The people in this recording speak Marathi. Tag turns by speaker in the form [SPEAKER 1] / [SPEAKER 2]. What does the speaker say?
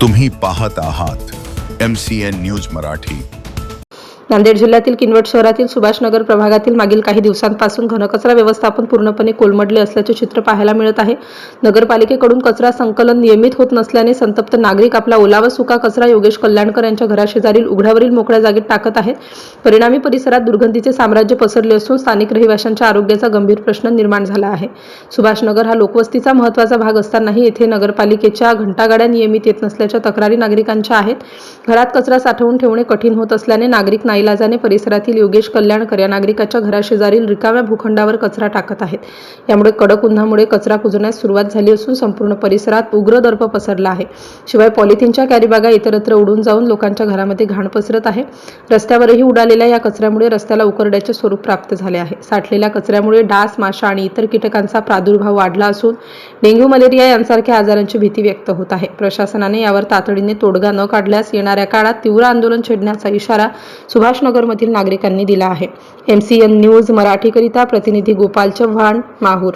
[SPEAKER 1] तुम्ही पाहत आहात MCN न्यूज मराठी।
[SPEAKER 2] नांदेड जिल्ह्यातील किनवट शहरातील सुभाषनगर प्रभागातील मागील काही दिवसांपासून घनकचरा व्यवस्थापन पूर्णपणे कोलमडले असल्याचे चित्र पाहायला मिळत आहे। नगरपालिकेकडून कचरा संकलन नियमित होत नसल्याने संतप्त नागरिक आपला ओला व सुका कचरा योगेश कल्याणकर यांच्या घराशेजारील उघड्यावरील मोकळ्या जागेत टाकत आहेत। परिणामी परिसरात दुर्गंधीचे साम्राज्य पसरले असून स्थानिक रहिवाशांच्या आरोग्याचा गंभीर प्रश्न निर्माण झाला आहे। सुभाषनगर हा लोकवस्तीचा महत्त्वाचा भाग असतानाही येथे नगरपालिकेच्या घंटागाड्या नियमित येत नसल्याच्या तक्रारी नागरिकांच्या आहेत। घरात कचरा साठवून ठेवणे कठीण होत असल्याने नागरिक नाईलाजाने परिसरातील योगेश कल्याणकर या नागरिकाच्या घराशेजारील रिकाम्या भूखंडावर कचरा टाकत आहेत। यामुळे कडक उन्हामुळे कचरा कुजण्यास सुरुवात झाली असून संपूर्ण परिसरात उग्र दर्प पसरला आहे। शिवाय पॉलिथिनच्या कॅरीबॅगा इतरत्र उडून जाऊन लोकांच्या घरामध्ये घाण पसरत आहे। रस्त्यावरही उडालेल्या या कचऱ्यामुळे रस्त्याला उकरड्याचे स्वरूप प्राप्त झाले आहे। साठलेल्या कचऱ्यामुळे डास, माशा आणि इतर कीटकांचा प्रादुर्भाव वाढला असून डेंग्यू, मलेरिया यांसारख्या आजारांची भीती व्यक्त होत आहे। प्रशासनाने यावर तातडीने तोडगा न काढल्यास येणाऱ्या काळात तीव्र आंदोलन छेडण्याचा इशारा सुभाषनगरमधील नागरिकांनी दिला आहे। MCN न्यूज मराठीकरिता प्रतिनिधी गोपाल चव्हाण, माहूर।